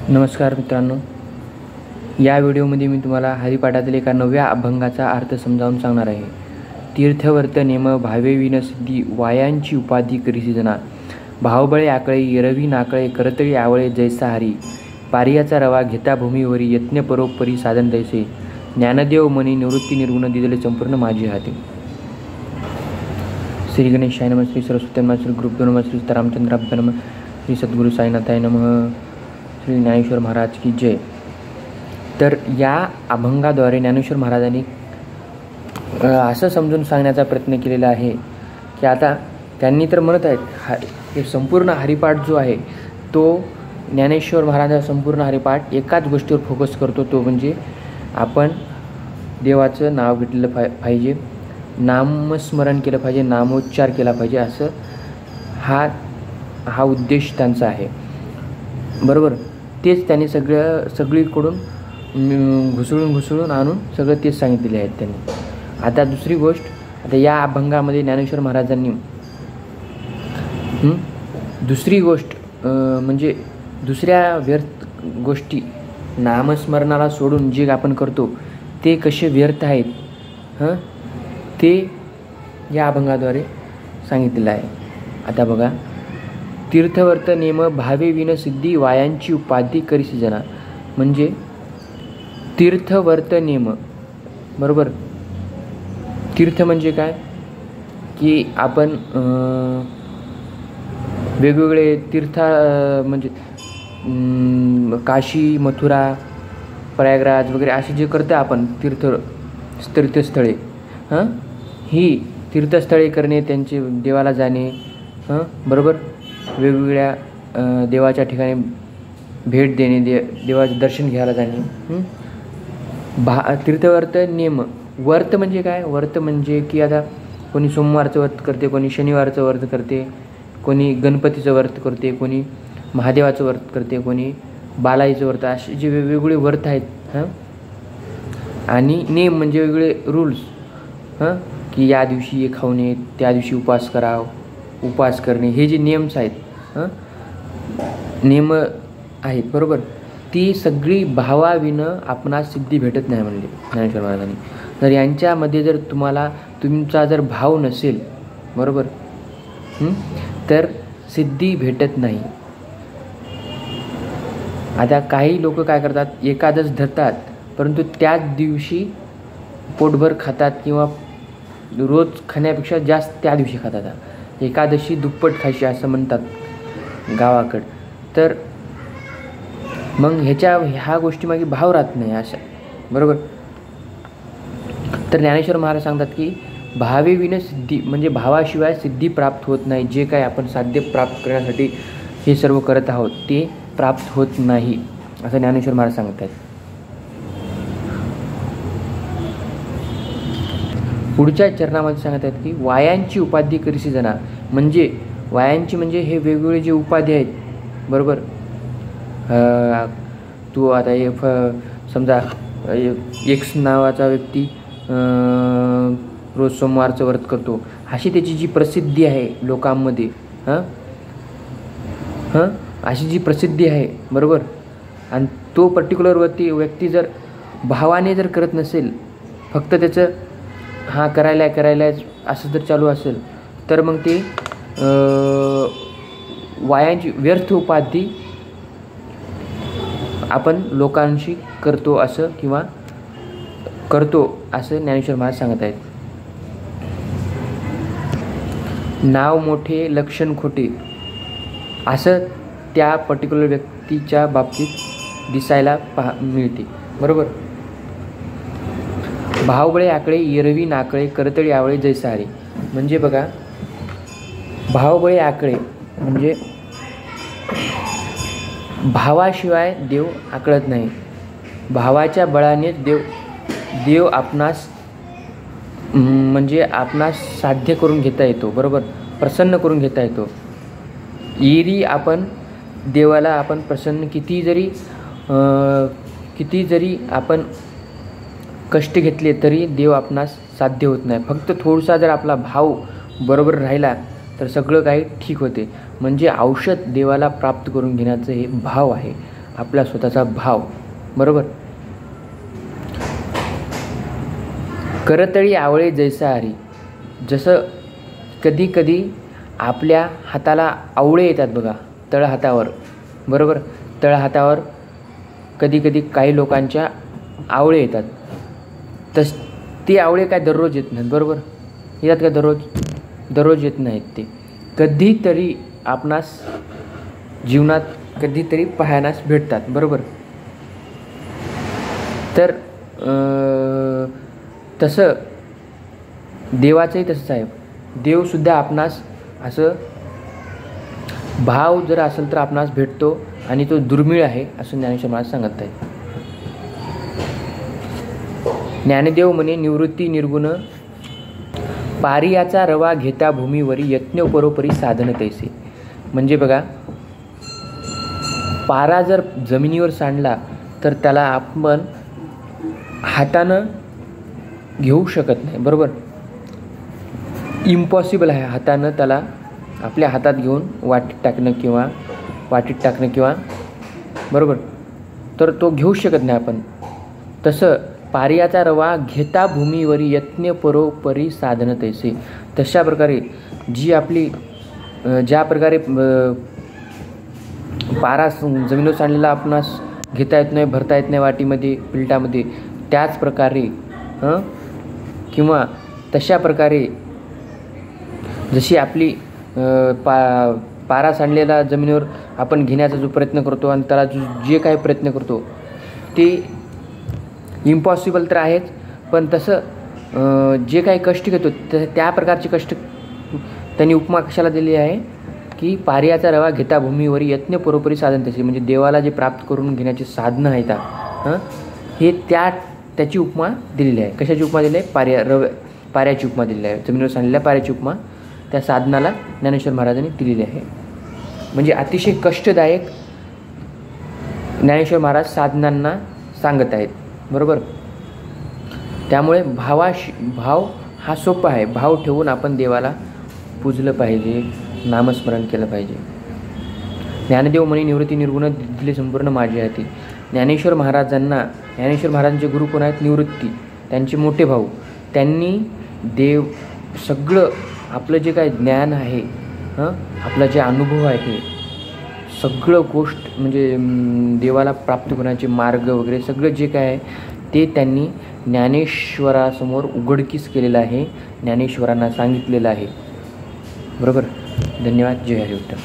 नमस्कार मित्रांनो, या व्हिडिओमध्ये मी तुम्हाला हरिपाठातील एका नव्या अभंगाचा अर्थ समजावून सांगणार आहे. तीर्थवर्त नेम भावे विनसिद्धी वायांची उपाधी करीसी जना. भावबळे आकळे येरवी नाकळे करतळी आवळे जैसा हरी. पारियाचा रवा घेता भूमीवरी यत्न परोपरी साधन दैसे. ज्ञानदेव मनी निवृत्ती निर्गुण दिदले संपूर्ण माझी हाती. श्री गणेशाय नमः. श्री सरस्वती नमः. श्री गुरुभ्यो नमः. श्री रामचंद्राभ्यो नमः. श्री सद्गुरु साईनाथाय नमः. श्री ज्ञानेश्वर महाराज की जय. तर या अभंगाद्वारे ज्ञानेश्वर महाराजांनी असं समजून सांगण्याचा प्रयत्न केलेला आहे की आता त्यांनी तर म्हणत आहेत हे संपूर्ण हरिपाठ जो आहे तो ज्ञानेश्वर महाराजांचा संपूर्ण हरिपाठ एकाच गोष्टीवर फोकस करतो, तो म्हणजे आपण देवाचं नाव घेतलेलं पाहिजे, नामस्मरण केलं पाहिजे, नामोच्चार केला पाहिजे, असं हा उद्देश त्यांचा आहे. बरोबर. तेच त्यांनी सगळीकडून घुसळून आणून सगळं तेच सांगितलेले आहेत त्यांनी. आता दुसरी गोष्ट, आता या अभंगामध्ये ज्ञानेश्वर महाराजांनी दुसरी गोष्ट म्हणजे दुसऱ्या व्यर्थ गोष्टी नामस्मरणाला सोडून जे आपण करतो ते कसे व्यर्थ आहेत ते या अभंगाद्वारे सांगितलेलं आहे. आता बघा, तीर्थवर्त नेम भावे विनसिद्धी वायांची उपाधी करीसी जना. म्हणजे तीर्थवर्त नेम, बरोबर. तीर्थ म्हणजे काय की आपण वेगवेगळे तीर्थ म्हणजे काशी, मथुरा, प्रयागराज वगैरे असे जे करतो आपण तीर्थस्थळे, ही तीर्थस्थळे करणे, त्यांचे देवाला जाणे, बरोबर, वेगवेगळ्या देवाच्या ठिकाणी भेट देणे, देवाचे दर्शन घ्यायला जाणे. तीर्थवर्त नेम. वर्त म्हणजे काय? वर्त म्हणजे की आता कोणी सोमवारचं व्रत करते, कोणी शनिवारचं व्रत करते, कोणी गणपतीचं व्रत करते, कोणी महादेवाचं व्रत करते, कोणी बालाईचं व्रत, असे जे वेगवेगळे व्रत आहेत. आणि नेम म्हणजे वेगवेगळे रूल्स, की या दिवशी हे खाऊ नये, त्या दिवशी उपवास करणे, हे जे नियम्स आहेत, नियम आहेत, बरोबर. ती सगळी भावाविनं आपणास सिद्धी भेटत नाही म्हणले ज्ञानेश्वर महाराजांनी. तर यांच्यामध्ये जर तुमचा जर भाव नसेल, बरोबर, तर सिद्धी भेटत नाही. आता काही लोक काय करतात, एकादश धरतात परंतु त्याच दिवशी पोटभर खातात किंवा रोज खाण्यापेक्षा जास्त त्या दिवशी खातात. एकादशी दुप्पट खायची असं म्हणतात गावाकडं. तर मग ह्या गोष्टीमागे भाव राहत नाही अशा, बरोबर. तर ज्ञानेश्वर महाराज सांगतात की भावे विन सिद्धी, म्हणजे भावाशिवाय सिद्धी प्राप्त होत नाही. जे काय आपण साध्य प्राप्त करण्यासाठी हे सर्व करत आहोत ते प्राप्त होत नाही, असं ज्ञानेश्वर महाराज सांगत आहेत. पुढच्या चरणामध्ये सांगत आहेत की वायांची उपाधी करीसी जना. म्हणजे वायांची म्हणजे हे वेगवेगळे जे उपाधी आहेत, बरोबर. तू आता समजा एक्स नावाचा व्यक्ती रोज सोमवारचं व्रत करतो, अशी त्याची जी प्रसिद्धी आहे लोकांमध्ये, अशी जी प्रसिद्धी आहे, बरोबर. आणि तो पर्टिक्युलर व्यक्ती जर भावाने जर करत नसेल, फक्त त्याचं करायला असं जर चालू असेल, तर मग ते वायांची व्यर्थ उपाधी आपण लोकांशी करतो असं ज्ञानेश्वर महाराज सांगत आहेत. नाव मोठे लक्षण खोटे, असं त्या पर्टिक्युलर व्यक्तीच्या बाबतीत दिसायला मिळते, बरोबर. भावबळे आकळे येरवी नाकळे करतळी आवळे जैसा हरी. म्हणजे बघा, भावबळे आकळे म्हणजे भावाशिवाय देव आकळत नाही. भावाच्या बळानेच देव आपणास म्हणजे आपणास साध्य करून घेता येतो, बरोबर, प्रसन्न करून घेता येतो. एरी आपण देवाला आपण प्रसन्न किती जरी आपण कष्ट घेतले तरी देव आपणास साध्य होत नाही. फक्त थोडासा जर आपला भाव बरोबर राहिला तर सगळं काही ठीक होते. म्हणजे औषध देवाला प्राप्त करून घेण्याचं हे भाव आहे. आपला स्वतःचा भाव. बरोबर. करतळी आवळे जैसा हरी. जसं कधी कधी आपल्या हाताला आवळे येतात बघा तळहातावर. बरोबर. तळहातावर कधी कधी काही लोकांच्या आवळे येतात. ते आवळे काय दररोज येत नाहीत. बरोबर. येतात का दररोज येत नाहीत. ते कधीतरी आपणास जीवनात कधीतरी पाहण्यास भेटतात. बरोबर. तर तसं देवाचंही तसंच आहे. देवसुद्धा आपणास असं भाव जर असेल तर आपणास भेटतो आणि तो दुर्मिळ आहे असं ज्ञानेश्वर महाराज सांगत आहे. ज्ञानदेव म्हणे निवृत्ती निर्गुण पारियाचा रवा घेता भूमीवरी यत्न परोपरी साधन तैसे. म्हणजे बघा पारा जर जमिनीवर सांडला तर त्याला आपण हातानं घेऊ शकत नाही. बरोबर. इम्पॉसिबल आहे हातानं त्याला आपल्या हातात घेऊन वाटीत टाकणं किंवा बरोबर तर तो घेऊ शकत नाही आपण. तसं पारियाचा रवा घेता भूमीवरी यत्न परोपरी साधन तैसे. तशा प्रकारे ज्या प्रकारे पारा जमिनीवर सांडलेला आपणास घेता येत नाही, भरता येत नाही वाटीमध्ये, पिलटामध्ये, त्याच प्रकारे किंवा तशा प्रकारे जशी आपली पारा सांडलेला जमिनीवर आपण घेण्याचा जो प्रयत्न करतो आणि त्याला जे काही प्रयत्न करतो ते इम्पॉसिबल तर आहेच, पण तसं जे काही कष्ट घेतो त्या प्रकारचे कष्ट त्यांनी उपमा कशाला दिली आहे की पारियाचा रवा घेता भूमीवर यत्न परोपरी साधन तसे. म्हणजे देवाला जे प्राप्त करून घेण्याचे साधनं आहेत हे त्याची उपमा दिलेली आहे. कशाची उपमा दिली आहे? पाऱ्याची उपमा दिलेली आहे. जमिनीवर सांडलेल्या पाऱ्याची उपमा त्या साधनाला ज्ञानेश्वर महाराजांनी दिलेली आहे. म्हणजे अतिशय कष्टदायक ज्ञानेश्वर महाराज साधनांना सांगत आहेत. बरोबर. त्यामुळे भाव हा सोपा आहे. भाव ठेवून आपण देवाला पूजलं पाहिजे, नामस्मरण केलं पाहिजे. ज्ञानदेव म्हणे निवृत्ती निर्गुण दिले संपूर्ण माझे हाती. ज्ञानेश्वर महाराजांचे गुरु कोण आहेत? निवृत्ती, त्यांचे मोठे भाऊ. त्यांनी देव सगळं आपलं जे काही ज्ञान आहे आपला जे अनुभव आहे सगळं गोष्ट म्हणजे देवाला प्राप्त होण्याचे मार्ग वगैरे सगळं जे काय आहे ते त्यांनी ज्ञानेश्वरासमोर उघडकीस केलेलं आहे, ज्ञानेश्वरांना सांगितलेलं आहे. बरोबर. धन्यवाद. जय हरी विठ्ठल.